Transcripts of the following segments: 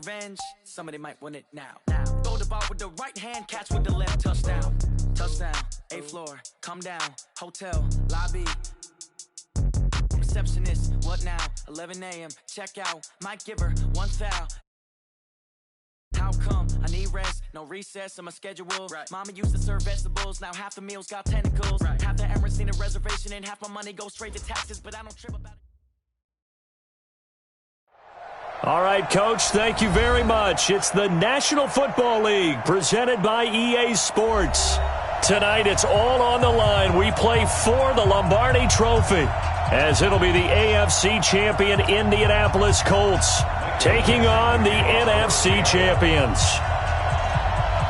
revenge, somebody might win it now. Throw the ball with the right hand, catch with the left, touchdown. Touchdown, 8th floor, come down, hotel, lobby. Receptionist, what now? 11 a.m., check out, might give her one foul. How come? I need rest, no recess on my schedule. Right. Mama used to serve vegetables, now half the meals got tentacles. Right. Half the Emirates seen a reservation and half my money goes straight to taxes, but I don't trip about it. All right, Coach, thank you very much. It's the National Football League presented by EA Sports. Tonight, it's all on the line. We play for the Lombardi Trophy, as it'll be the AFC champion Indianapolis Colts taking on the NFC champions.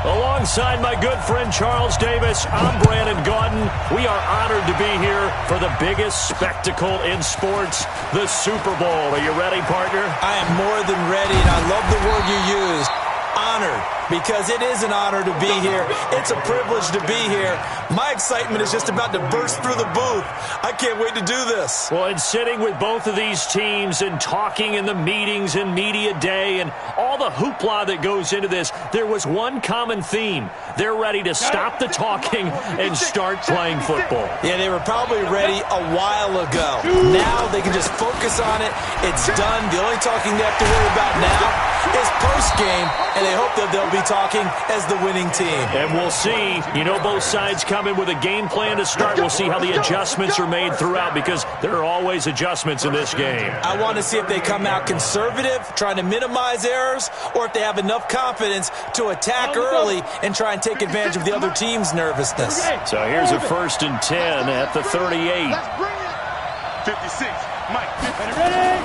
Alongside my good friend Charles Davis, I'm Brandon Gaudin. We are honored to be here for the biggest spectacle in sports, the Super Bowl. Are you ready, partner? I am more than ready, and I love the word you used. Honored, because it is an honor to be here. It's a privilege to be here. My excitement is just about to burst through the booth. I can't wait to do this. Well, and sitting with both of these teams and talking in the meetings and media day and all the hoopla that goes into this, there was one common theme. They're ready to stop the talking and start playing football. Yeah, they were probably ready a while ago. Now they can just focus on it. It's done. The only talking they have to worry about now is post-game, and they hope that they'll be talking as the winning team. And we'll see. You know, both sides come in with a game plan to start. We'll see how the adjustments are made throughout, because there are always adjustments in this game. I want to see if they come out conservative, trying to minimize errors, or if they have enough confidence to attack early and try and take advantage of the other team's nervousness. So here's a 1st and 10 at the 38. 56, Mike. Ready?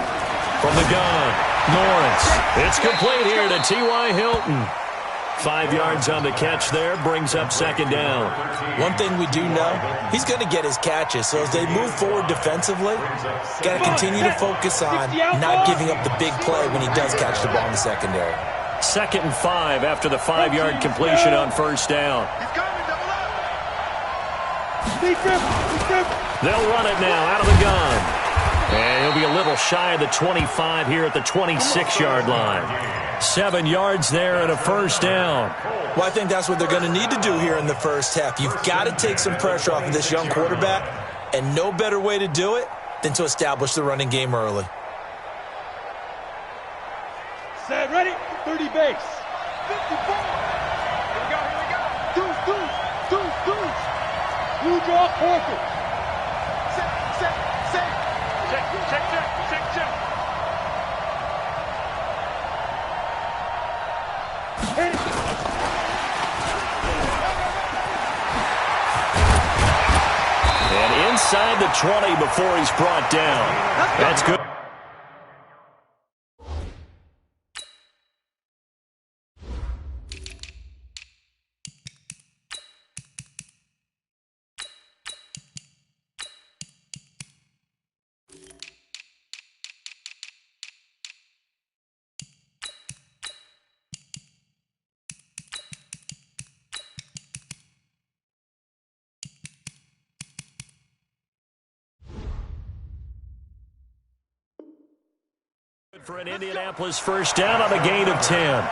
From the gun, Lawrence. It's complete here to T.Y. Hilton. 5 yards on the catch there, brings up 2nd down. One thing we do know, he's going to get his catches. So as they move forward defensively, got to continue to focus on not giving up the big play when he does catch the ball in the secondary. 2nd and 5 after the 5-yard completion on 1st down. They'll run it now out of the gun. And he'll be a little shy of the 25 here at the 26-yard line. 7 yards there and a 1st down. Well, I think that's what they're going to need to do here in the first half. You've got to take some pressure off of this young quarterback, and no better way to do it than to establish the running game early. Set, ready, 30 base. 54. Here we go. Deuce. Blue draw, perfect. Set. Check. Hit it. And inside the 20 before he's brought down. That's good. For an Indianapolis 1st down on a gain of 10.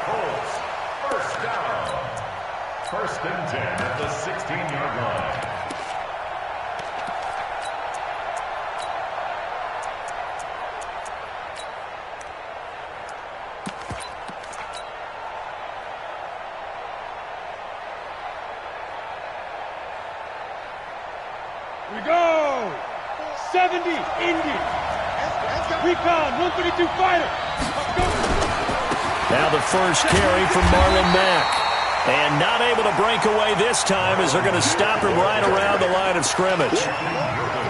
First down. 1st and 10 at the 16-yard line. Here we go. 70, Indy. Recon, 132 fighter. Now the first carry from Marlon Mack. And not able to break away this time, as they're going to stop him right around the line of scrimmage.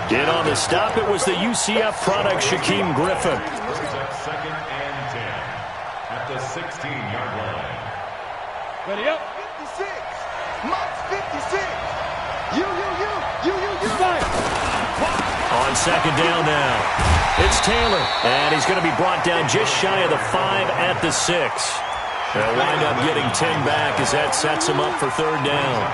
And on the stop, it was the UCF product, Shaquem Griffin. 2nd and 10 at the 16-yard line. Ready up. 56. Mike's 56. You. Fire. On 2nd down now. It's Taylor, and he's going to be brought down just shy of the 5 at the 6. They'll wind up getting 10 back as that sets him up for 3rd down.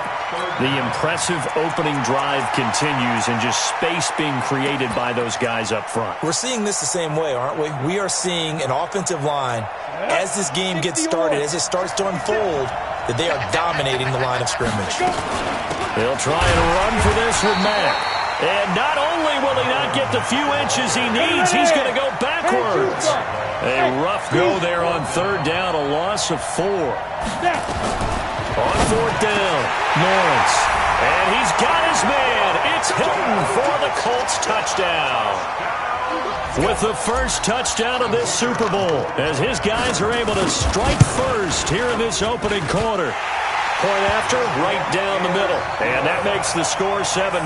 The impressive opening drive continues and just space being created by those guys up front. We're seeing this the same way, aren't we? We are seeing an offensive line, as this game gets started, as it starts to unfold, that they are dominating the line of scrimmage. They'll try and run for this with Mack. And not only will he not get the few inches he needs, he's going to go backwards. A rough go there on third down, a loss of 4. On fourth down, Lawrence. And he's got his man. It's Hilton for the Colts touchdown. With the first touchdown of this Super Bowl, as his guys are able to strike first here in this opening quarter. Point after, right down the middle. And that makes the score 7-0.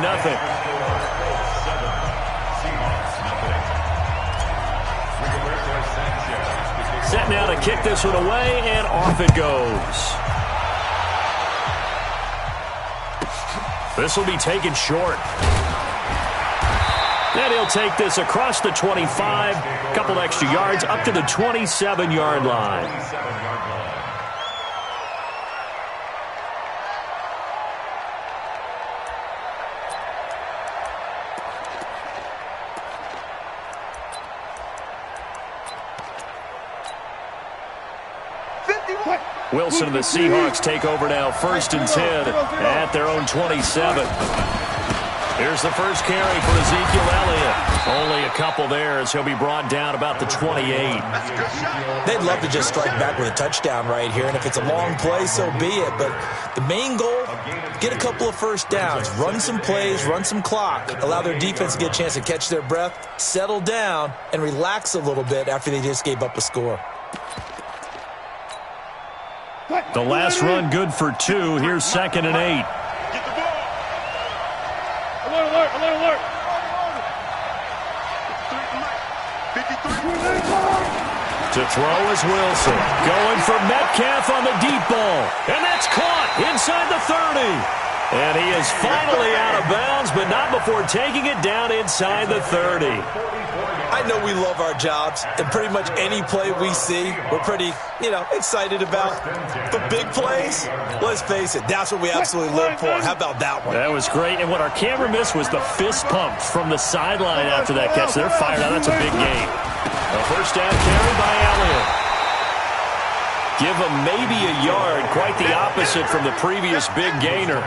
Set now to kick this one away, and off it goes. This will be taken short. And he'll take this across the 25, a couple extra yards, up to the 27-yard line. Wilson and the Seahawks take over now, 1st and 10 at their own 27. Here's the first carry for Ezekiel Elliott. Only a couple there as he'll be brought down about the 28. They'd love to just strike back with a touchdown right here, and if it's a long play, so be it. But the main goal, get a couple of first downs, run some plays, run some clock, allow their defense to get a chance to catch their breath, settle down, and relax a little bit after they just gave up a score. The last run good for 2. Here's 2nd and 8. Alert, alert. To throw is Wilson. Going for Metcalf on the deep ball. And that's caught inside the 30. And he is finally out of bounds, but not before taking it down inside the 30. I know we love our jobs, and pretty much any play we see, we're pretty, excited about. But big plays, let's face it, that's what we absolutely live for. How about that one? That was great, and what our camera missed was the fist pump from the sideline after that catch. They're fired out. That's a big game. A first down carry by Elliott. Give him maybe a yard, quite the opposite from the previous big gainer.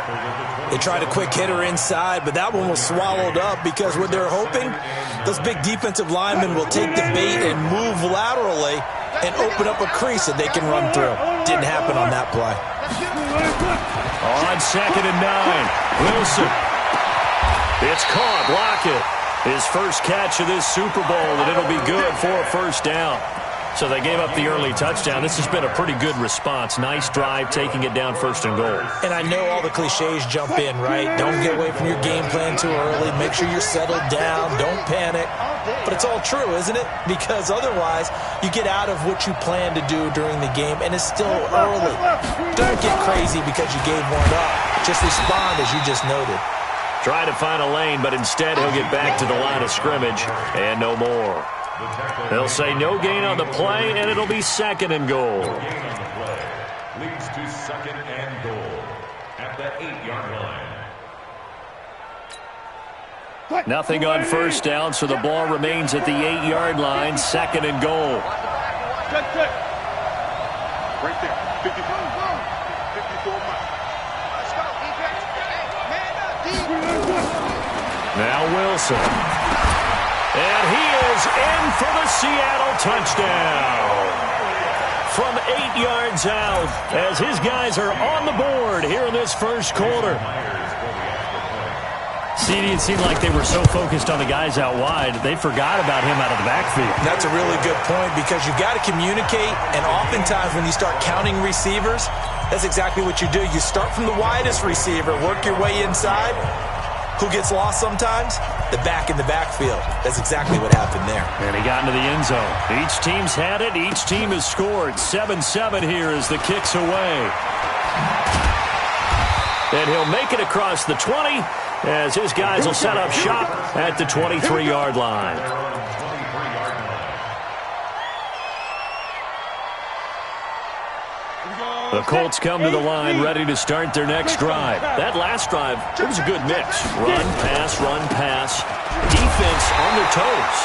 They tried a quick hitter inside, but that one was swallowed up because what they're hoping, those big defensive linemen will take the bait and move laterally and open up a crease that they can run through. Didn't happen on that play. On 2nd and 9, Wilson. It's caught. Lockett. His first catch of this Super Bowl, and it'll be good for a first down. So they gave up the early touchdown. This has been a pretty good response. Nice drive, taking it down 1st and goal. And I know all the cliches jump in, right? Don't get away from your game plan too early. Make sure you're settled down. Don't panic. But it's all true, isn't it? Because otherwise, you get out of what you plan to do during the game, and it's still early. Don't get crazy because you gave one up. Just respond as you just noted. Try to find a lane, but instead he'll get back to the line of scrimmage and no more. They'll say no gain on the play, and it'll be 2nd and goal. Leads to 2nd and goal at the 8-yard line. Nothing on first down, so the ball remains at the 8-yard line. 2nd and goal. Right there. 54. Now Wilson. And he is in for the Seattle touchdown. From 8 yards out, as his guys are on the board here in this first quarter. CD, it seemed like they were so focused on the guys out wide, they forgot about him out of the backfield. That's a really good point because you've got to communicate, and oftentimes when you start counting receivers, that's exactly what you do. You start from the widest receiver, work your way inside. Who gets lost sometimes? The back in the backfield. That's exactly what happened there. And he got into the end zone. Each team's had it. Each team has scored. 7-7 here as the kick's away. And he'll make it across the 20 as his guys will set up shop at the 23-yard line. The Colts come to the line ready to start their next drive. That last drive, it was a good mix. Run, pass. Defense on their toes.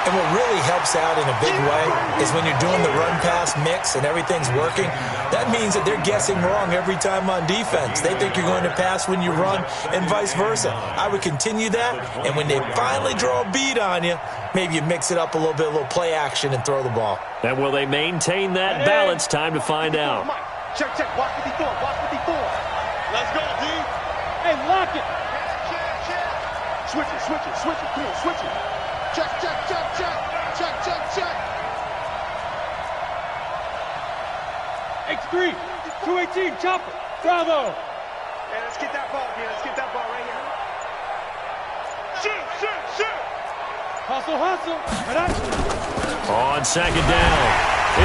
And what really helps out in a big way is when you're doing the run-pass mix and everything's working, that means that they're guessing wrong every time on defense. They think you're going to pass when you run and vice versa. I would continue that, and when they finally draw a beat on you, maybe you mix it up a little bit, a little play action, and throw the ball. And will they maintain that balance? Time to find out. Check. Watch 54. Let's go, D. Hey, lock it. Switch it. Come on, switch it. Check. X3, 218, chopper, bravo. Hey, let's get that ball right here. Shoot. Hustle. On second down,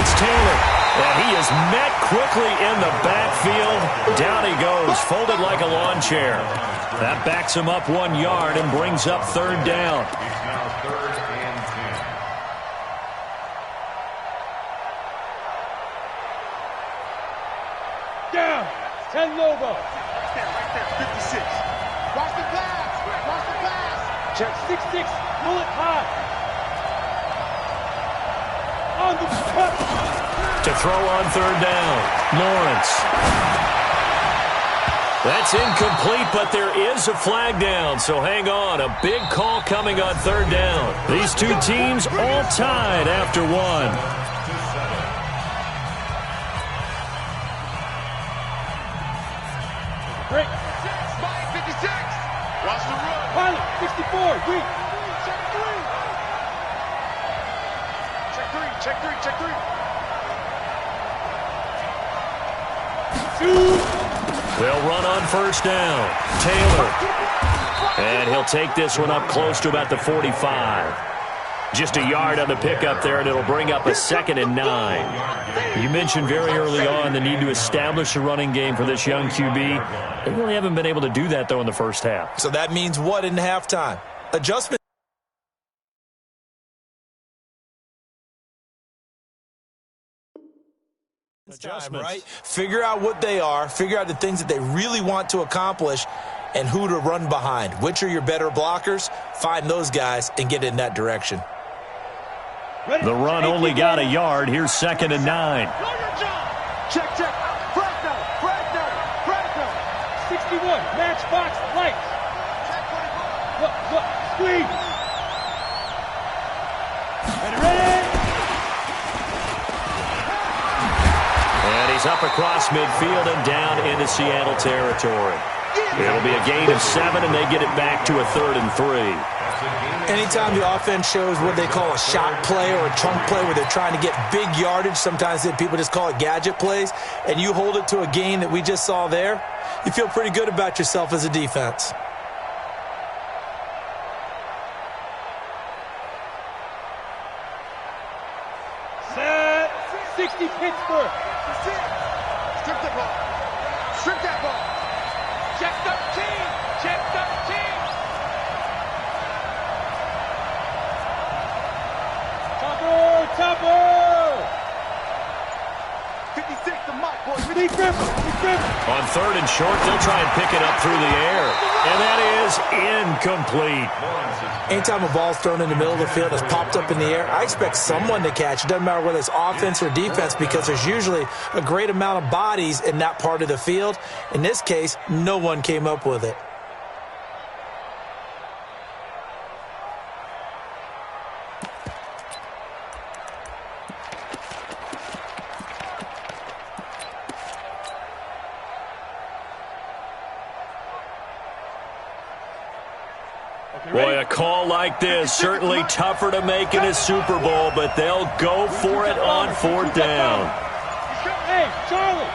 it's Taylor. And he is met quickly in the backfield. Down he goes, folded like a lawn chair. That backs him up 1 yard and brings up third down. Down. 10 Lobo. Right there. 56. Watch the pass. Check. 6-6. Bullet high. On the cut. To throw on third down, Lawrence. That's incomplete, but there is a flag down, so hang on. A big call coming on third down. These two teams all tied after one. Break. 56. Watch the run. Pilot, 64. Weak. Check three. They'll run on first down. Taylor. And he'll take this one up close to about the 45. Just a yard on the pickup there, and it'll bring up a 2nd and 9. You mentioned very early on the need to establish a running game for this young QB. They really haven't been able to do that, though, in the first half. So that means what in halftime? Adjustment. Time, right? Figure out what they are, figure out the things that they really want to accomplish, and who to run behind. Which are your better blockers? Find those guys and get in that direction. The run only got a yard. Here's 2nd and 9. Check. Fragno. 61. Matchbox lights. Look. Squeeze. Ready. And he's up across midfield and down into Seattle territory. It'll be a gain of 7, and they get it back to a 3rd and 3. Anytime the offense shows what they call a shot play or a chunk play where they're trying to get big yardage, sometimes people just call it gadget plays, and you hold it to a gain that we just saw there, you feel pretty good about yourself as a defense. Set. 60 Pittsburgh. Strip that ball. Check 13. Topper. 56 to Mike, boys. We need Griffin. On 3rd and short, they'll try and pick it up through the air. And that is incomplete. Anytime a ball's thrown in the middle of the field, it's popped up in the air, I expect someone to catch. It doesn't matter whether it's offense or defense, because there's usually a great amount of bodies in that part of the field. In this case, no one came up with it. Boy, a call like this, certainly tougher to make in a Super Bowl, but they'll go for it on 4th down. Hey, Charlie.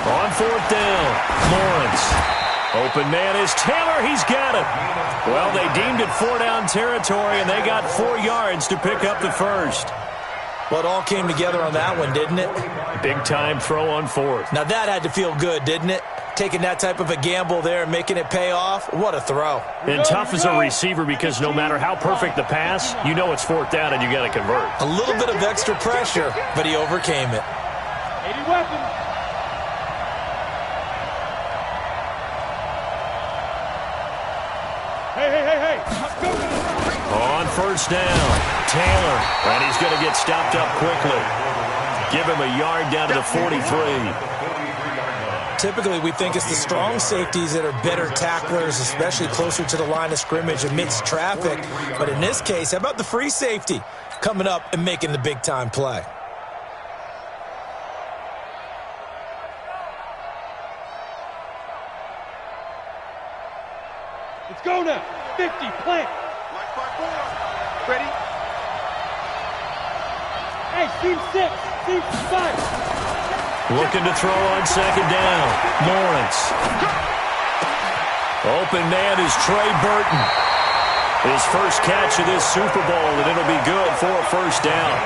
On 4th down, Lawrence. Open man is Taylor. He's got it. Well, they deemed it 4-down territory, and they got 4 yards to pick up the first. Well, it all came together on that one, didn't it? Big-time throw on fourth. Now that had to feel good, didn't it? Taking that type of a gamble there and making it pay off. What a throw. And tough as a receiver because no matter how perfect the pass, you know it's fourth down and you got to convert. A little bit of extra pressure, but he overcame it. 80 weapons. Hey. Let's go. On first down, Taylor, and he's going to get stopped up quickly. Give him a yard down to the 43. Typically, we think it's the strong safeties that are better tacklers, especially closer to the line of scrimmage amidst traffic. But in this case, how about the free safety coming up and making the big-time play? Let's go now. 50, plant. Ready? Hey, team 6, team 5. Looking to throw on second down. Lawrence. Open man is Trey Burton. His first catch of this Super Bowl, and it'll be good for a first down.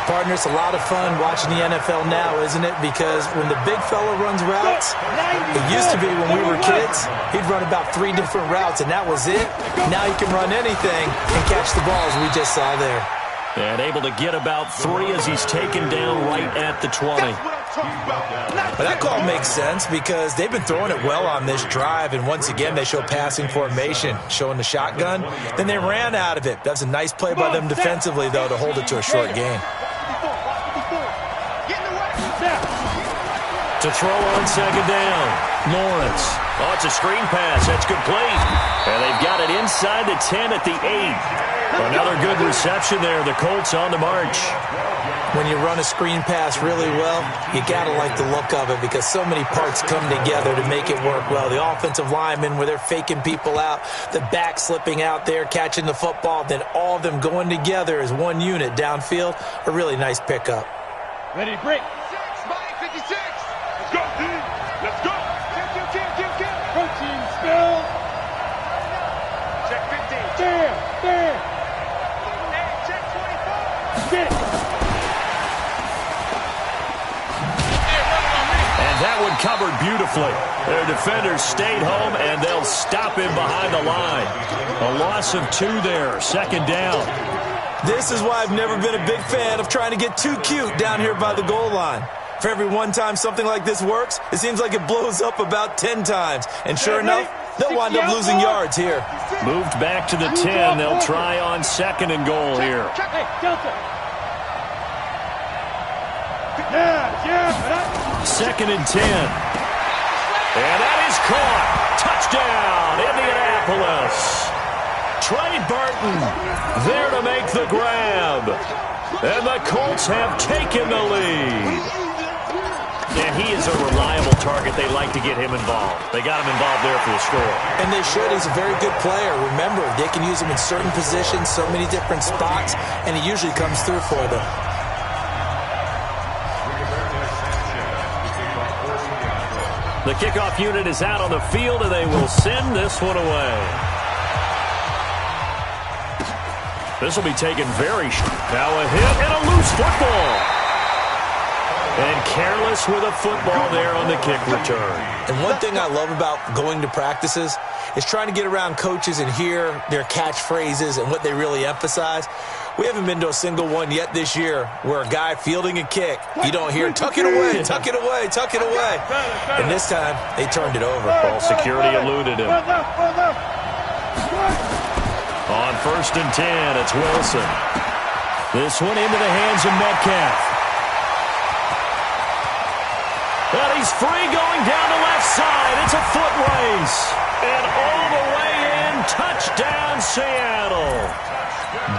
Partner, it's a lot of fun watching the NFL now, isn't it? Because when the big fella runs routes, it used to be when we were kids, he'd run about 3 different routes, and that was it. Now he can run anything and catch the balls we just saw there. And able to get about 3 as he's taken down right at the 20. But that call makes sense because they've been throwing it well on this drive, and once again they show passing formation, showing the shotgun. Then they ran out of it. That's a nice play by them defensively, though, to hold it to a short gain. To throw on second down, Lawrence. Oh, it's a screen pass. That's complete. And they've got it inside the 10 at the 8. Another good reception there. The Colts on the march. When you run a screen pass really well, you got to like the look of it because so many parts come together to make it work well. The offensive linemen, where they're faking people out, the back slipping out there, catching the football, then all of them going together as one unit downfield. A really nice pickup. Ready, break. 56. Let's go, team. Let's go. Kill. Protein spill. Check 15. There. Hey, check 24. Get it. And that one covered beautifully. Their defenders stayed home, and they'll stop him behind the line. A loss of 2 there, second down. This is why I've never been a big fan of trying to get too cute down here by the goal line. For every one time something like this works, it seems like it blows up about 10 times. And sure enough, they'll wind up losing yards here. Moved back to the 10. They'll try on second and goal here. Hey, Delta. Yeah. Second and 10. And that is caught. Touchdown, Indianapolis. Trey Burton there to make the grab. And the Colts have taken the lead. And he is a reliable target. They like to get him involved. They got him involved there for the score. And they should. He's a very good player. Remember, they can use him in certain positions, so many different spots, and he usually comes through for them. The kickoff unit is out on the field, and they will send this one away. This will be taken very short. Now a hit and a loose football. And careless with a football there on the kick return. And one thing I love about going to practices is trying to get around coaches and hear their catchphrases and what they really emphasize. We haven't been to a single one yet this year where a guy fielding a kick, you don't hear, tuck it away, tuck it away, tuck it away. And this time, they turned it over. Ball security eluded him. On first and 10, it's Wilson. This one into the hands of Metcalf. And he's free going down the left side. It's a foot race. And all the way in, touchdown Seattle.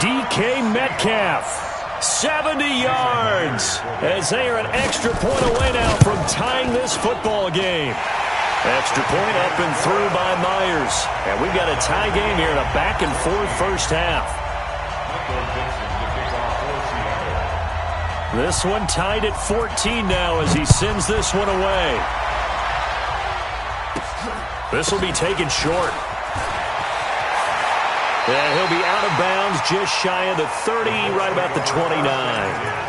DK Metcalf, 70 yards, as they are an extra point away now from tying this football game. Extra point up and through by Myers. And we've got a tie game here in a back-and-forth first half. This one tied at 14 now as he sends this one away. This will be taken short. And he'll be out of bounds just shy of the 30, right about the 29.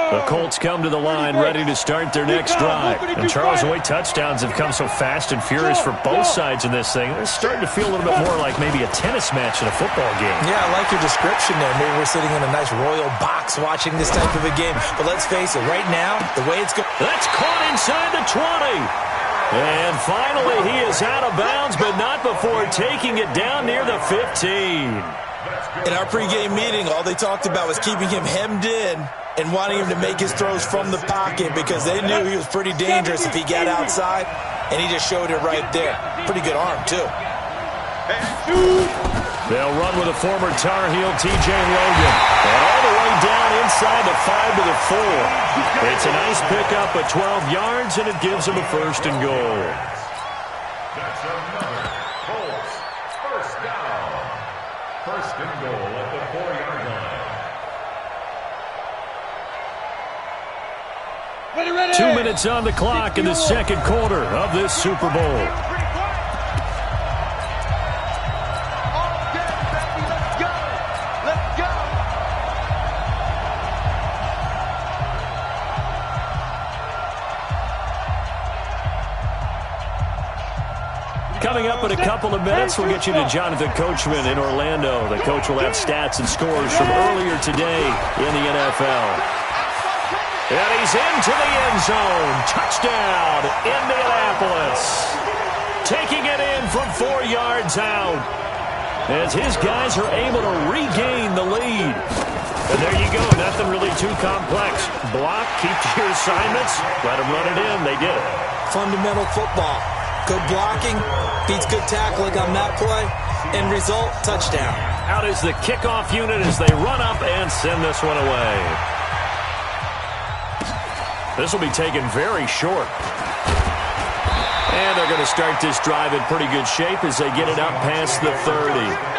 The Colts come to the line ready to start their next drive. And Charles, the way touchdowns have come so fast and furious for both sides in this thing, it's starting to feel a little bit more like maybe a tennis match in a football game. Yeah, I like your description there. Maybe we're sitting in a nice royal box watching this type of a game. But let's face it, right now, the way it's going... That's caught inside the 20. And finally, he is out of bounds, but not before taking it down near the 15. In our pregame meeting, all they talked about was keeping him hemmed in and wanting him to make his throws from the pocket because they knew he was pretty dangerous if he got outside, and he just showed it right there. Pretty good arm, too. They'll run with a former Tar Heel, T.J. Logan. And all the way down inside the 5 to the 4. It's a nice pickup of 12 yards, and it gives him a first and goal. That's another Colts first down. First and goal at the 4-yard line. 2 minutes on the clock in the second quarter of this Super Bowl. Coming up in a couple of minutes, we'll get you to Jonathan Coachman in Orlando. The coach will have stats and scores from earlier today in the NFL. And he's into the end zone. Touchdown, Indianapolis. Taking it in from 4 yards out as his guys are able to regain the lead. And there you go. Nothing really too complex. Block, keep to your assignments, let them run it in. They did it. Fundamental football. Good blocking, beats good tackling on that play, end result, touchdown. Out is the kickoff unit as they run up and send this one away. This will be taken very short. And they're going to start this drive in pretty good shape as they get it up past the 30.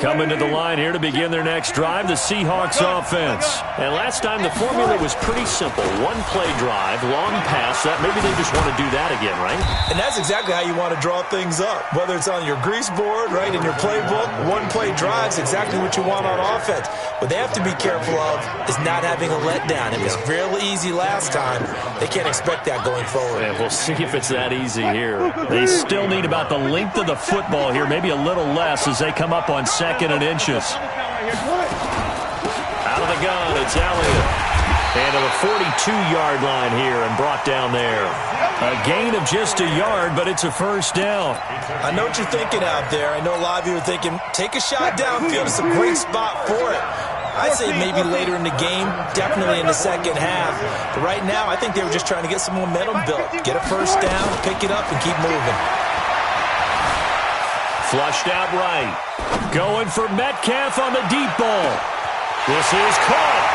Coming to the line here to begin their next drive, the Seahawks offense. And last time the formula was pretty simple. One play drive, long pass. That maybe they just want to do that again, right? And that's exactly how you want to draw things up. Whether it's on your grease board, right, in your playbook, one play drive's exactly what you want on offense. What they have to be careful of is not having a letdown. It was real easy last time. They can't expect that going forward. And we'll see if it's that easy here. They still need about the length of the football here, maybe a little less as they come up on second and inches. Out of the gun, it's Elliott. And to the 42-yard line here and brought down there. A gain of just a yard, but it's a first down. I know what you're thinking out there. I know a lot of you are thinking, take a shot downfield. It's a great spot for it. I'd say maybe later in the game, definitely in the second half. But right now, I think they were just trying to get some momentum built. Get a first down, pick it up, and keep moving. Flushed out right. Going for Metcalf on the deep ball. This is caught.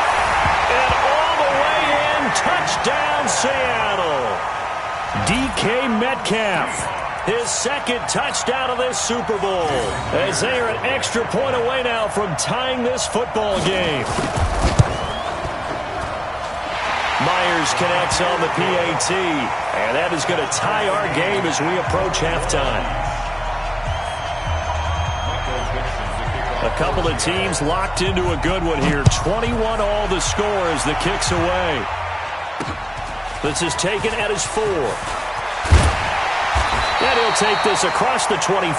And all the way in, touchdown Seattle. DK Metcalf, his second touchdown of this Super Bowl. As they are an extra point away now from tying this football game. Myers connects on the PAT. And that is going to tie our game as we approach halftime. A couple of teams locked into a good one here. 21 all the score as the kick's away. This is taken at his 4. And he'll take this across the 25.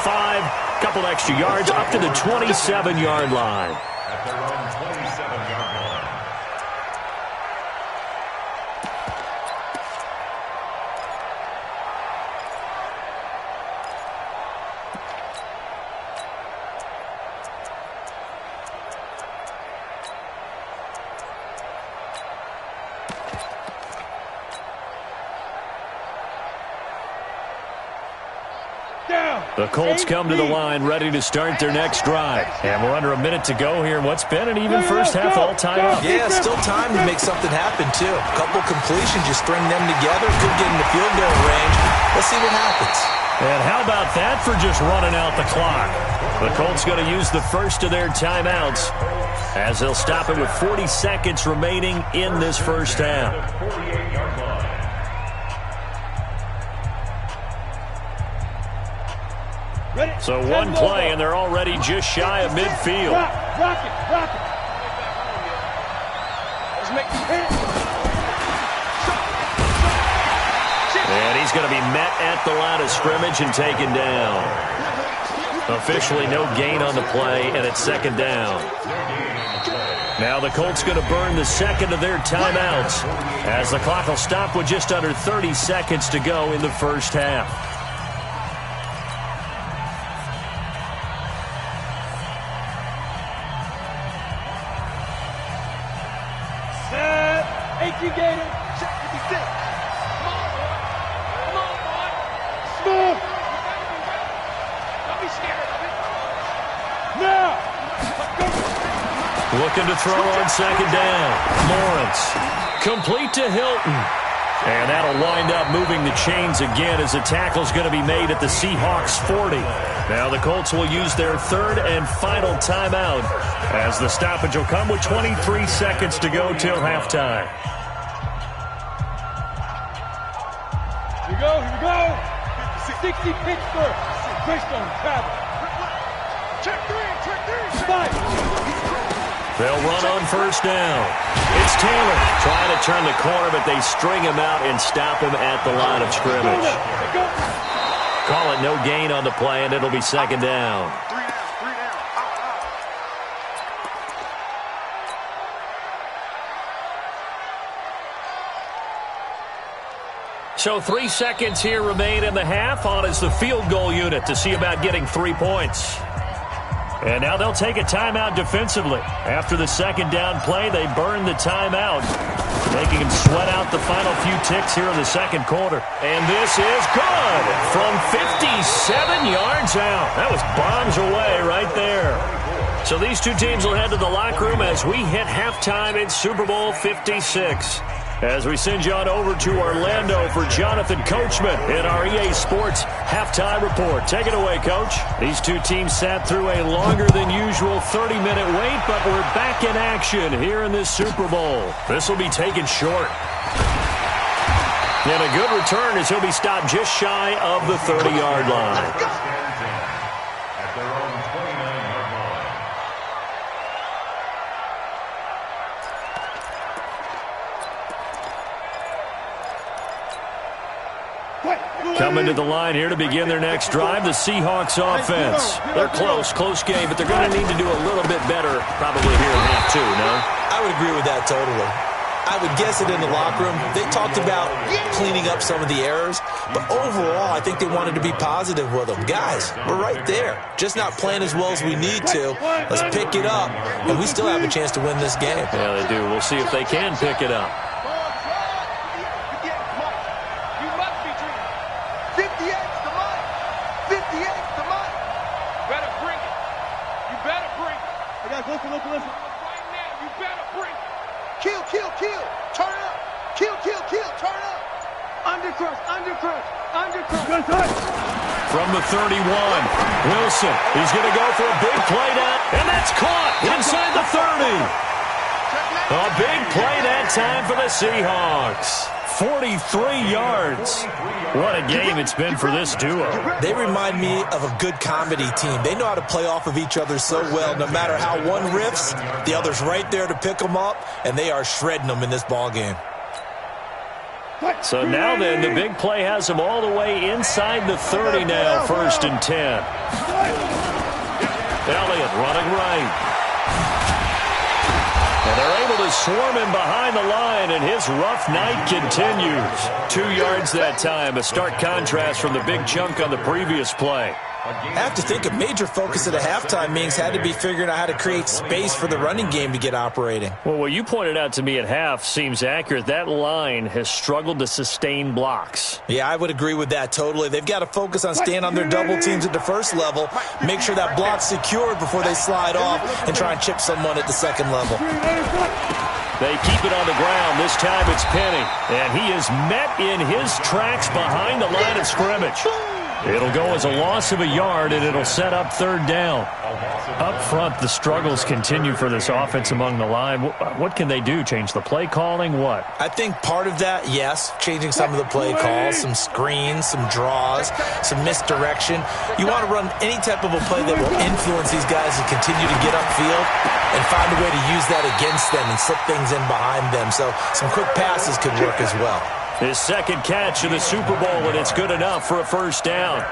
Couple extra yards up to the 27-yard line. At their own 27-yard line. Down. The Colts come to the line ready to start their next drive. And we're under a minute to go here in what's been an even first half all tied up. Yeah, still time to make something happen, too. A couple completions, you string them together, could get into field goal range. Let's see what happens. And how about that for just running out the clock? The Colts going to use the first of their timeouts as they'll stop it with 40 seconds remaining in this first half. So one play, and they're already just shy of midfield. Rock it. Let's make it hit. And he's going to be met at the line of scrimmage and taken down. Officially no gain on the play, and it's second down. Now the Colts going to burn the second of their timeouts as the clock will stop with just under 30 seconds to go in the first half. You get it. Check 56. Come on, boy. Smooth. Don't be scared of it. Now. Looking to throw on second down. Lawrence. Complete to Hilton. And that'll wind up moving the chains again as the tackle's going to be made at the Seahawks 40. Now the Colts will use their third and final timeout as the stoppage will come with 23 seconds to go till halftime. Here we go. 60 Pittsburgh. Greystone travel. Check three. Five. They'll run on first down. It's Taylor trying to turn the corner, but they string him out and stop him at the line of scrimmage. Call it no gain on the play, and it'll be second down. So 3 seconds here remain in the half. On is the field goal unit to see about getting 3 points. And now they'll take a timeout defensively. After the second down play, they burn the timeout, making them sweat out the final few ticks here in the second quarter. And this is good from 57 yards out. That was bombs away right there. So these two teams will head to the locker room as we hit halftime in Super Bowl 56. As we send you on over to Orlando for Jonathan Coachman in our EA Sports Halftime Report. Take it away, Coach. These two teams sat through a longer than usual 30-minute wait, but we're back in action here in this Super Bowl. This will be taken short. And a good return as he'll be stopped just shy of the 30-yard line. At their own 29-yard line. Coming to the line here to begin their next drive, the Seahawks offense. They're close game, but they're going to need to do a little bit better probably here in half two, no? I would agree with that totally. I would guess it in the locker room. They talked about cleaning up some of the errors, but overall, I think they wanted to be positive with them. Guys, we're right there. Just not playing as well as we need to. Let's pick it up, and we still have a chance to win this game. Yeah, they do. We'll see if they can pick it up. Listen. Right now, you better bring it. Kill. Turn up. Kill. Turn up. Undercrush. From the 31, Wilson. He's going to go for a big play down, and that's caught inside the 30. A big play that time for the Seahawks. 43 yards. What a game it's been for this duo. They remind me of a good comedy team. They know how to play off of each other so well. No matter how one riffs, the other's right there to pick them up, and they are shredding them in this ball game. So now then, the big play has them all the way inside the 30 now, 1st and 10. Elliott running right. And they're able to swarm him behind the line, and his rough night continues. 2 yards that time, a stark contrast from the big chunk on the previous play. I have to think a major focus at the halftime meetings had to be figuring out how to create space for the running game to get operating. Well, what you pointed out to me at half seems accurate. That line has struggled to sustain blocks. Yeah, I would agree with that totally. They've got to focus on staying on their double teams at the first level, make sure that block's secured before they slide off, and try and chip someone at the second level. They keep it on the ground. This time it's Penny. And he is met in his tracks behind the line of scrimmage. It'll go as a loss of a yard, and it'll set up third down. Up front, the struggles continue for this offense among the line. What can they do? Change the play calling? What? I think part of that, yes, changing some of the play calls, some screens, some draws, some misdirection. You want to run any type of a play that will influence these guys to continue to get upfield and find a way to use that against them and slip things in behind them. So some quick passes could work as well. His second catch in the Super Bowl, and it's good enough for a first down.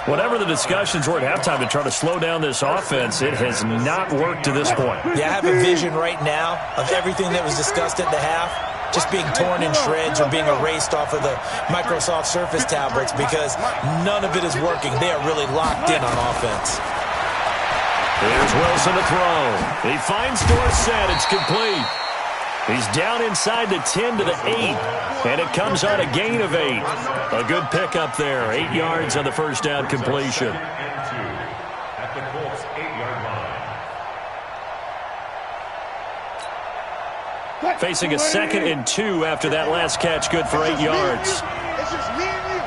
Whatever the discussions were at halftime to try to slow down this offense, it has not worked to this point. Yeah, I have a vision right now of everything that was discussed at the half just being torn in shreds or being erased off of the Microsoft Surface tablets because none of it is working. They are really locked in on offense. Here's Wilson to throw. He finds Dorsett. It's complete. He's down inside the 10 to the 8, and it comes on a gain of 8. A good pickup there, 8 yards on the first down completion. At the Colts 8-yard line. Facing a 2nd and 2 after that last catch, good for 8 yards. It's just me and you.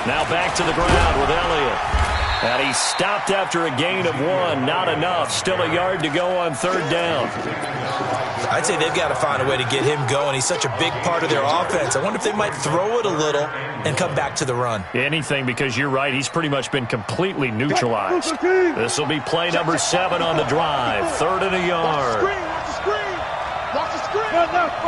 Now back to the ground with Elliott. And he stopped after a gain of 1. Not enough. Still a yard to go on third down. I'd say they've got to find a way to get him going. He's such a big part of their offense. I wonder if they might throw it a little and come back to the run. Anything, because you're right. He's pretty much been completely neutralized. This will be play number 7 on the drive. 3rd and a yard. Watch the screen. Run left.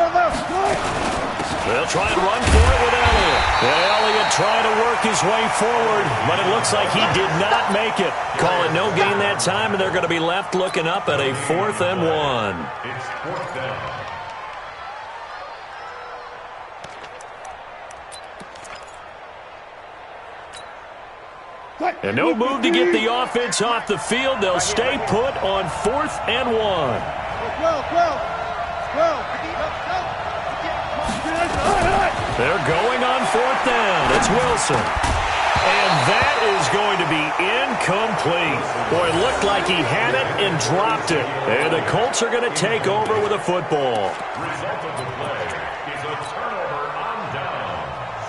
They'll try and run for it with Elliott. And Elliott trying to work his way forward, but it looks like he did not make it. Call it no gain that time, and they're going to be left looking up at a 4th and 1. It's 4th down. And no move to get the offense off the field. They'll stay put on 4th and 1. They're going on 4th down. It's Wilson. And that is going to be incomplete. Boy, it looked like he had it and dropped it. And the Colts are going to take over with a football. Result of the play is a turnover on downs.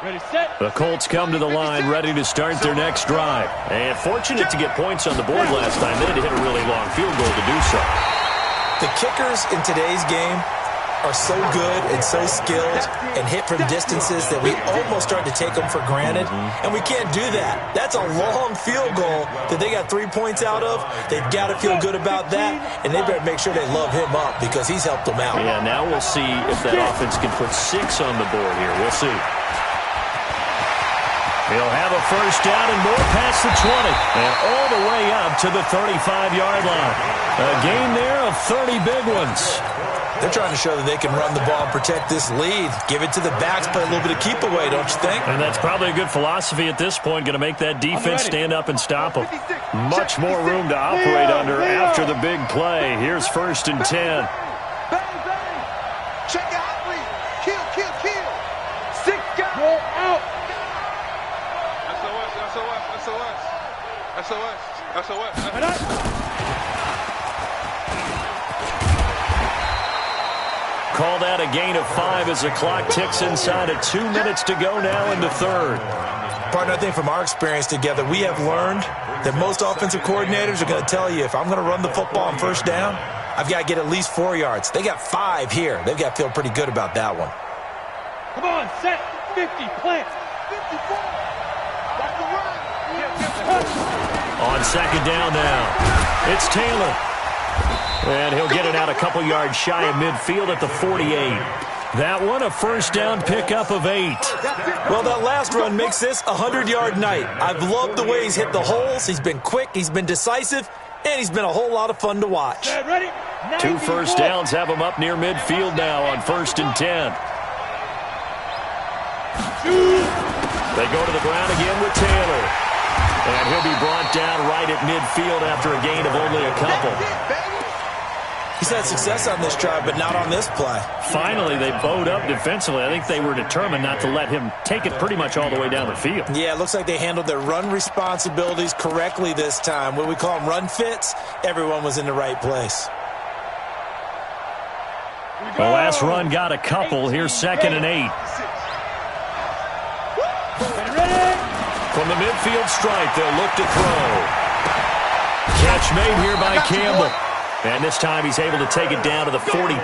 Ready, set. The Colts come to the line ready to start their next drive. And fortunate to get points on the board last time. They had to hit a really long field goal to do so. The kickers in today's game are so good and so skilled and hit from distances that we almost start to take them for granted, and we can't do that. That's a long field goal that they got 3 points out of. They've got to feel good about that, and they better make sure they love him up because he's helped them out. Yeah, now we'll see if that offense can put 6 on the board here. We'll see. He'll have a first down and more past the 20 and all the way up to the 35-yard line. A gain there of 30 big ones. They're trying to show that they can run the ball and protect this lead. Give it to the backs, play a little bit of keep away, don't you think? And that's probably a good philosophy at this point, going to make that defense stand up and stop them. Much more room to operate under after the big play. Here's 1st and 10. Bang, bang. Check out, please. Kill. 6 guys. Go out. SOS. Call that a gain of 5 as the clock ticks inside of 2 minutes to go now in the 3rd. Partner, I think from our experience together, we have learned that most offensive coordinators are going to tell you, if I'm going to run the football on first down, I've got to get at least 4 yards. They got 5 here. They've got to feel pretty good about that one. Come on, set. 50, plant. 54. Watch the run. On 2nd down now, it's Taylor. And he'll get it out a couple yards shy of midfield at the 48. That one, a first down pickup of 8. Well, that last run makes this a 100-yard night. I've loved the way he's hit the holes. He's been quick, he's been decisive, and he's been a whole lot of fun to watch. Ready? 2 first downs have him up near midfield now on 1st and 10. They go to the ground again with Taylor. And he'll be brought down right at midfield after a gain of only a couple. He's had success on this drive, but not on this play. Finally, they bowed up defensively. I think they were determined not to let him take it pretty much all the way down the field. Yeah, it looks like they handled their run responsibilities correctly this time. What we call them run fits, everyone was in the right place. The last run got a couple. Here's 2nd and 8. From the midfield stripe, they'll look to throw. Catch made here by Campbell. And this time he's able to take it down to the 42.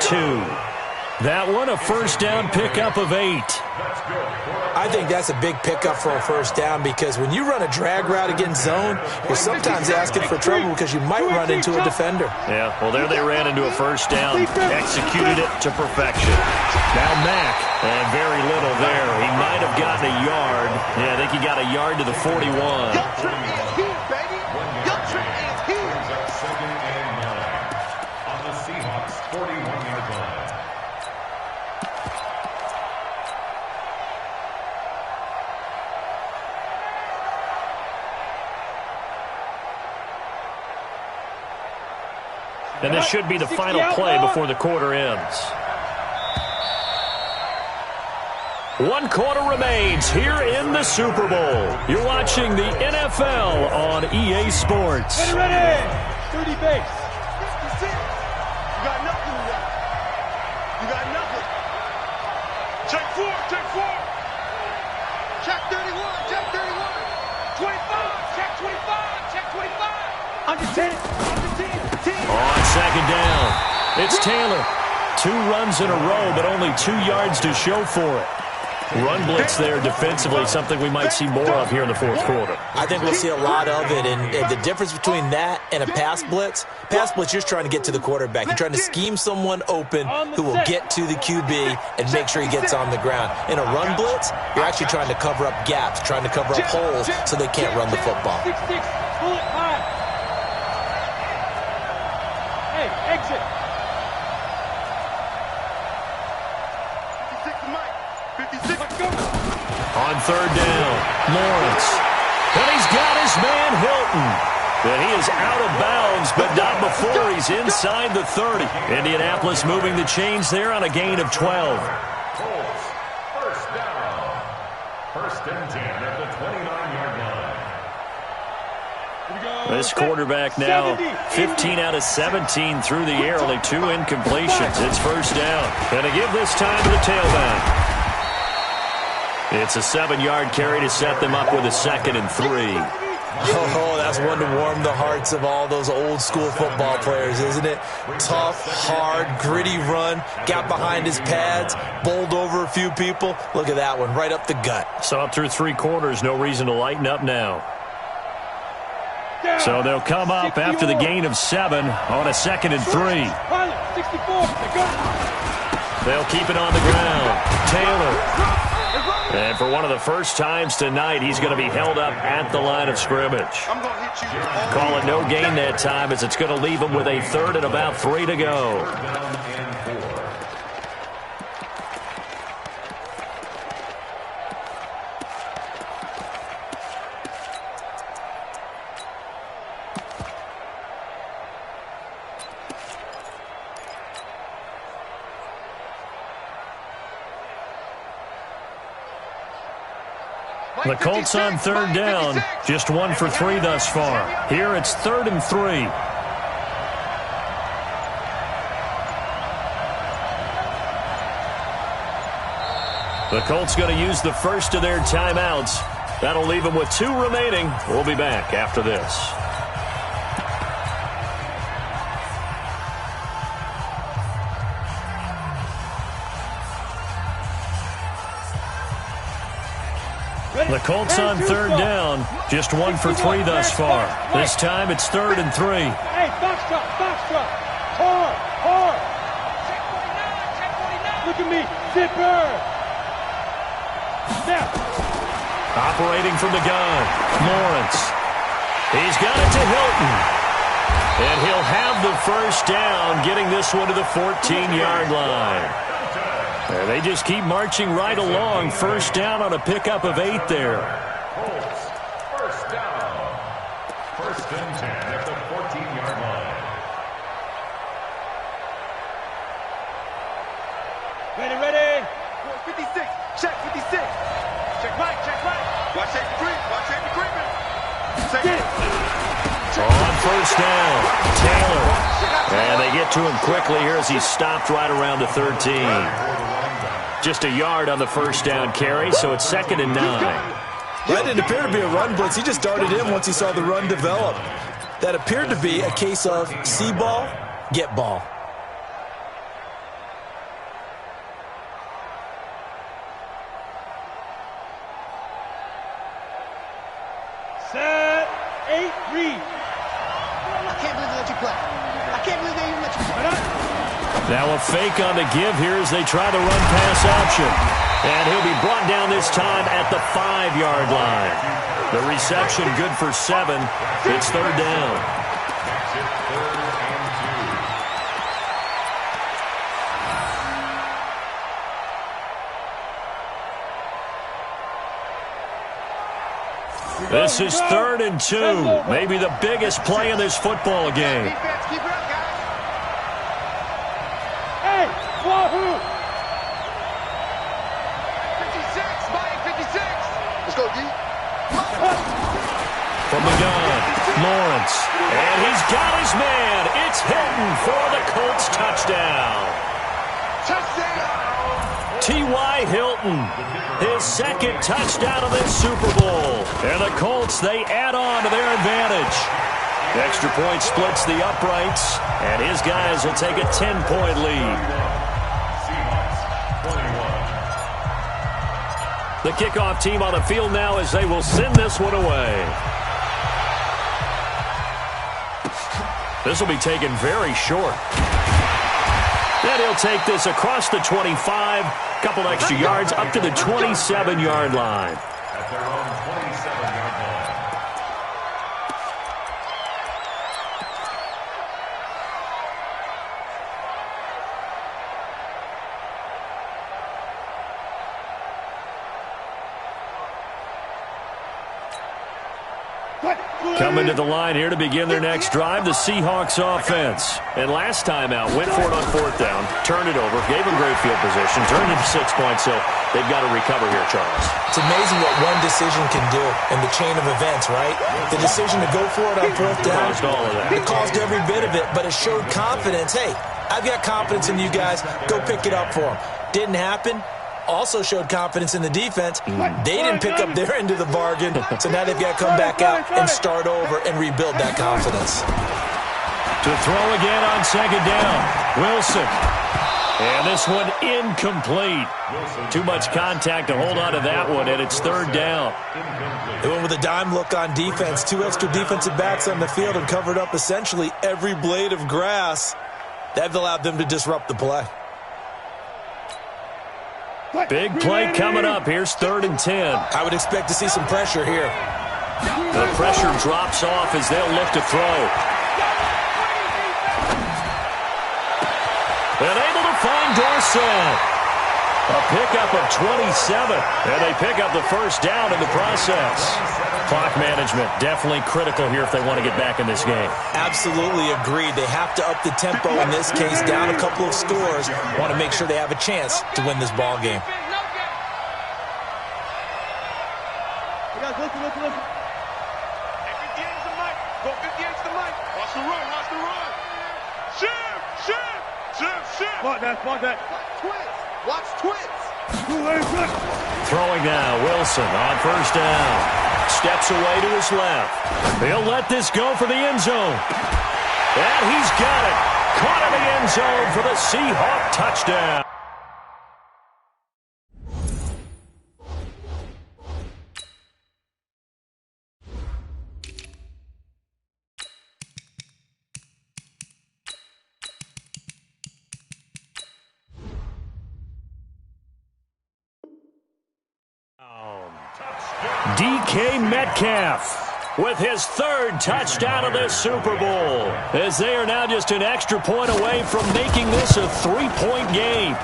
That one, a first down pickup of 8. I think that's a big pickup for a first down because when you run a drag route against zone, you're sometimes asking for trouble because you might run into a defender. Yeah, well, there they ran into a first down, executed it to perfetion. Now Mack, and very little there. He might have gotten a yard. Yeah, I think he got a yard to the 41. And this should be the final play before the quarter ends. 1 quarter remains here in the Super Bowl. You're watching the NFL on EA Sports. Ready. 30 base. You got nothing to that. You got nothing. Check 4. Check 31. Check 31. 25. Check 25. Check 25. Under 10. On 2nd down, it's Taylor. 2 runs in a row, but only 2 yards to show for it. Run blitz there defensively, something we might see more of here in the 4th quarter. I think we'll see a lot of it, and the difference between that and a pass blitz, you're just trying to get to the quarterback. You're trying to scheme someone open who will get to the QB and make sure he gets on the ground. In a run blitz, you're actually trying to cover up gaps, trying to cover up holes so they can't run the football. Exit. On 3rd down, Lawrence. And he's got his man Hilton. And he is out of bounds, but not before he's inside the 30. Indianapolis moving the chains there on a gain of 12. Colts, first down. 1st and 10 at the 29-yard line. This quarterback now 15 out of 17 through the air, only 2 incompletions. It's first down. And to give this time to the tailback. It's a 7-yard carry to set them up with a 2nd and 3. Oh, that's one to warm the hearts of all those old school football players, isn't it? Tough, hard, gritty run, got behind his pads, bowled over a few people. Look at that one, right up the gut. So up through 3 quarters, no reason to lighten up now. So they'll come up after the gain of 7 on a 2nd and 3. They'll keep it on the ground. Taylor. And for one of the first times tonight, he's going to be held up at the line of scrimmage. Call it no gain that time as it's going to leave him with a 3rd and about 3 to go. The Colts on 3rd down, just 1 for 3 thus far. Here it's 3rd and 3. The Colts going to use the first of their timeouts. That'll leave them with 2 remaining. We'll be back after this. The Colts on 3rd down, just 1 for 3 thus far. This time it's 3rd and 3. Hey, box drop. Hard. Look at me, zipper. Now. Operating from the gun, Lawrence. He's got it to Hilton. And he'll have the first down, getting this one to the 14-yard line. And they just keep marching right along. First down on a pickup of 8 there. Colts, first down. First and 10 at the 14-yard line. Ready, ready. 56. Check 56. Check right. Watch safety creep. Watch safety creeping. On first down, Taylor. And they get to him quickly here as he's stopped right around the 13. Just a yard on the first down carry, so it's 2nd and 9. That didn't appear to be a run blitz. He just darted in once he saw the run develop. That appeared to be a case of see ball, get ball. Set, 8, read. I can't believe they let you play. I can't believe they even let you play. Now a fake on the give here as they try the run-pass option. And he'll be brought down this time at the 5-yard line. The reception good for 7. It's 3rd down. That's it, 3rd and 2. This is 3rd and 2. Maybe the biggest play in this football game. Defense, keep it up, guys. Hey, wahoo! 56, Mike, 56. Let's go, D. From the gun, Lawrence. And he's got his man. It's Hilton for the Colts touchdown. Touchdown! T.Y. Hilton, his 2nd touchdown of this Super Bowl. And the Colts, they add on to their advantage. Extra point splits the uprights, and his guys will take a 10-point lead. Seahawks, 21. The kickoff team on the field now as they will send this one away. This will be taken very short. Then he'll take this across the 25, couple extra yards up to the 27-yard line. At their own 27-yard line. Coming to the line here to begin their next drive, the Seahawks offense. And last time out, went for it on 4th down, turned it over, gave them great field position, turned into 6 points, so they've got to recover here, Charles. It's amazing what one decision can do in the chain of events, right? The decision to go for it on 4th down, Caused all of that. it caused every bit of it, but it showed confidence. Hey, I've got confidence in you guys. Go pick it up for them. Didn't happen. Also showed confidence in the defense. They didn't pick up their end of the bargain, so now they've got to come back out and start over and rebuild that confidence. To throw again on 2nd down, Wilson. And this one incomplete. Too much contact to hold on to that one, and it's 3rd down. They went with a dime look on defense. 2 extra defensive backs on the field and covered up essentially every blade of grass. That allowed them to disrupt the play. Big play coming up. Here's 3rd and 10. I would expect to see some pressure here. The pressure drops off as they'll look to throw. And able to find Dorsett. A pickup of 27, and they pick up the first down in the process. Clock management definitely critical here if they want to get back in this game. Absolutely agreed. They have to up the tempo in this case, down a couple of scores. Want to make sure they have a chance to win this ball game. Hey guys, listen. Hey, 58 to the mic. Go 58 to the mic. Watch the run. Shift. Spot that. Watch twins. Throwing now, Wilson on first down. Steps away to his left. He'll let this go for the end zone. And he's got it. Caught in the end zone for the Seahawk touchdown. DK Metcalf with his 3rd touchdown of this Super Bowl, as they are now just an extra point away from making this a 3-point game.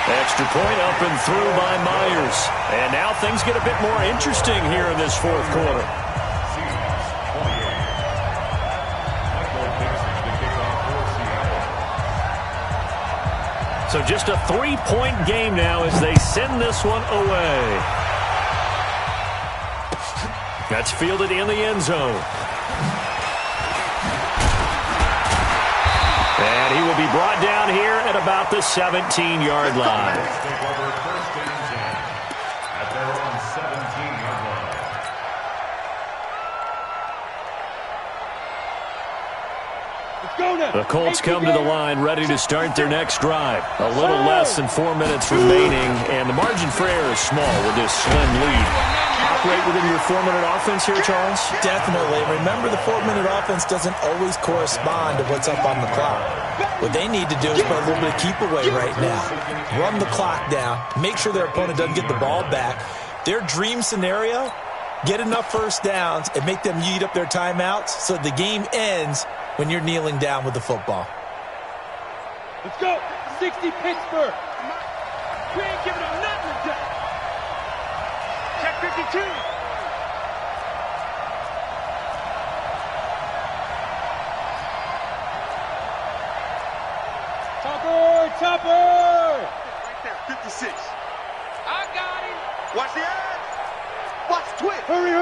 Extra point up and through by Myers. And now things get a bit more interesting here in this fourth quarter. So just a 3-point game now as they send this one away. That's fielded in the end zone. And he will be brought down here at about the 17-yard line. At their own 17-yard line. The Colts come to the line ready to start their next drive. A little less than 4 minutes remaining, and the margin for error is small with this slim lead. Operate within your 4-minute offense here, Charles? Definitely. Remember, the 4-minute offense doesn't always correspond to what's up on the clock. What they need to do is play a little bit of keep away right now. Run the clock down. Make sure their opponent doesn't get the ball back. Their dream scenario, get enough first downs and make them eat up their timeouts so the game ends when you're kneeling down with the football. Let's go. 60 Pittsburgh. We ain't giving them nothing to check 52. Topper. Right there, 56. I got him. Watch the edge. Watch the twist. Hurry.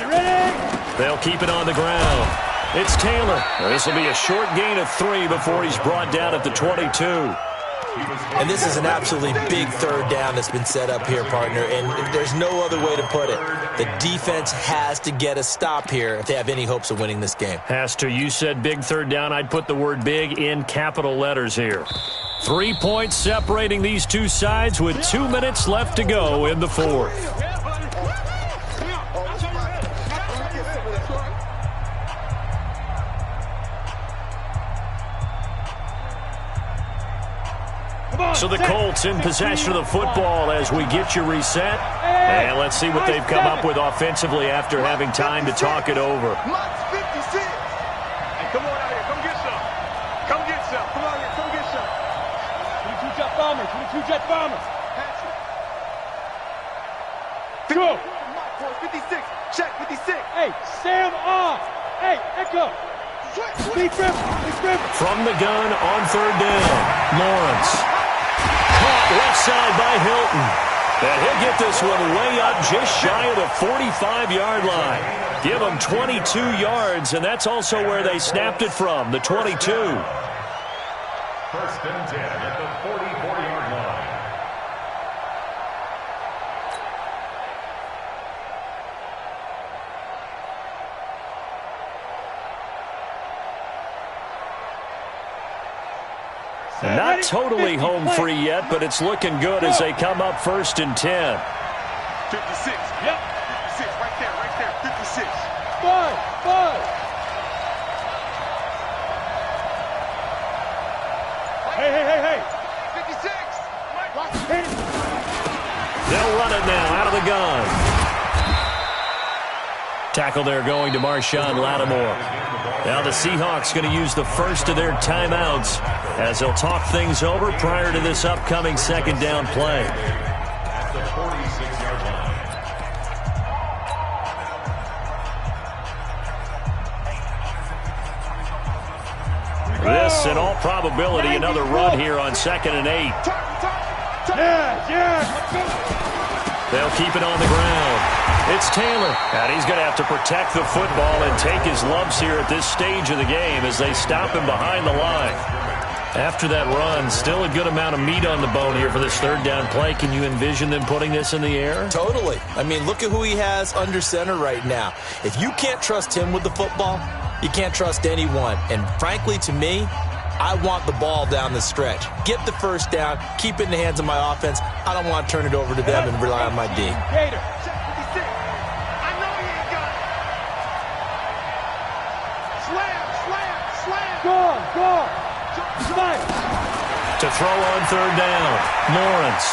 Ready? They'll keep it on the ground. It's Taylor. This will be a short gain of 3 before he's brought down at the 22. And this is an absolutely big third down that's been set up here, partner, and there's no other way to put it. The defense has to get a stop here if they have any hopes of winning this game. Has to. You said big third down. I'd put the word big in capital letters here. 3 points separating these two sides with 2 minutes left to go in the fourth. So the Colts in possession of the football as we get you reset. And let's see what they've come up with offensively after having time to talk it over. Hey, come on out here. Come get some. Come get some. Come out here. Come get some. 22 Jet Bombers. 22 Jet Bombers. Go. 56. Check 56. Hey, Sam off. Hey, Echo. From the gun on third down, Lawrence. Caught left side by Hilton. And he'll get this one way up just shy of the 45-yard line. Give him 22 yards, and that's also where they snapped it from, the 22. First and 10 at the 44-yard line. Not totally home free yet, but it's looking good as they come up first and 10. 56. Yep. 56. Right there. 56. 5. Hey. 56. They'll run it now out of the gun. Tackle there going to Marshawn Lattimore. Now the Seahawks going to use the first of their timeouts as they'll talk things over prior to this upcoming second down play. At the 46-yard line. This, in all probability, another run here on 2nd and 8. They'll keep it on the ground. It's Taylor, and he's going to have to protect the football and take his lumps here at this stage of the game as they stop him behind the line. After that run, still a good amount of meat on the bone here for this third down play. Can you envision them putting this in the air? Totally. I mean, look at who he has under center right now. If you can't trust him with the football, you can't trust anyone. And frankly, to me, I want the ball down the stretch. Get the first down, keep it in the hands of my offense. I don't want to turn it over to them and rely on my D. Gator. I know he ain't got it. Slam. Go. Snipe. To throw on third down, Lawrence.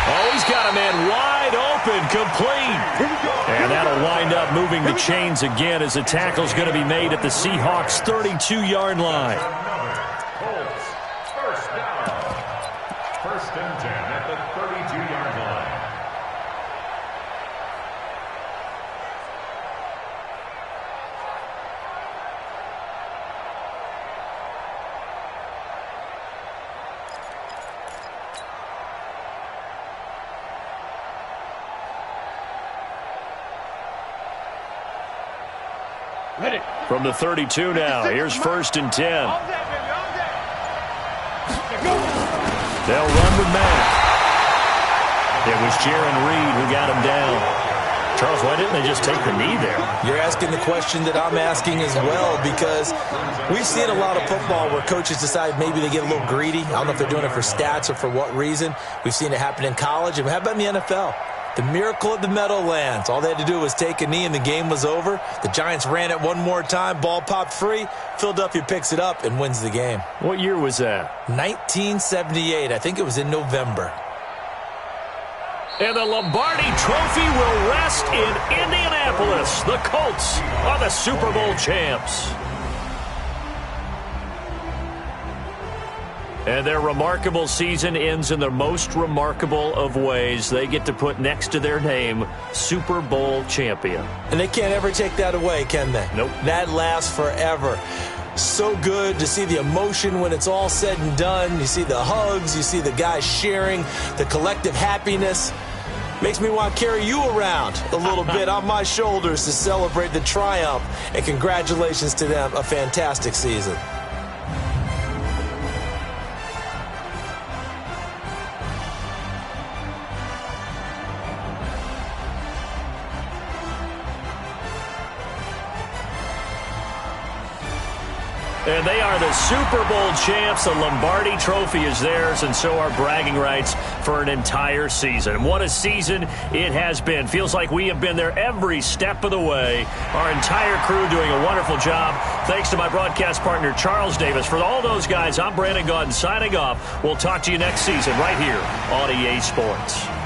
Oh, he's got a man wide open, complete. And that'll wind up moving the chains again as the tackle's going to be made at the Seahawks' 32-yard line. Colts, first down. Ready. From the 32 now, here's 1st and 10. They'll run with Mack. It was Jaron Reed who got him down. Charles, why didn't they just take the knee there? You're asking the question that I'm asking as well, because we've seen a lot of football where coaches decide maybe they get a little greedy. I don't know if they're doing it for stats or for what reason. We've seen it happen in college. And how about in the NFL? The miracle of the Meadowlands. All they had to do was take a knee and the game was over. The Giants ran it one more time. Ball popped free. Philadelphia picks it up and wins the game. What year was that? 1978. I think it was in November. And the Lombardi Trophy will rest in Indianapolis. The Colts are the Super Bowl champs. And their remarkable season ends in the most remarkable of ways. They get to put next to their name, Super Bowl champion. And they can't ever take that away, can they? Nope. That lasts forever. So good to see the emotion when it's all said and done. You see the hugs. You see the guys sharing, the collective happiness. Makes me want to carry you around a little bit on my shoulders to celebrate the triumph. And congratulations to them. A fantastic season. And they are the Super Bowl champs. The Lombardi Trophy is theirs, and so are bragging rights for an entire season. What a season it has been. Feels like we have been there every step of the way. Our entire crew doing a wonderful job. Thanks to my broadcast partner, Charles Davis. For all those guys, I'm Brandon Gaudin signing off. We'll talk to you next season right here on EA Sports.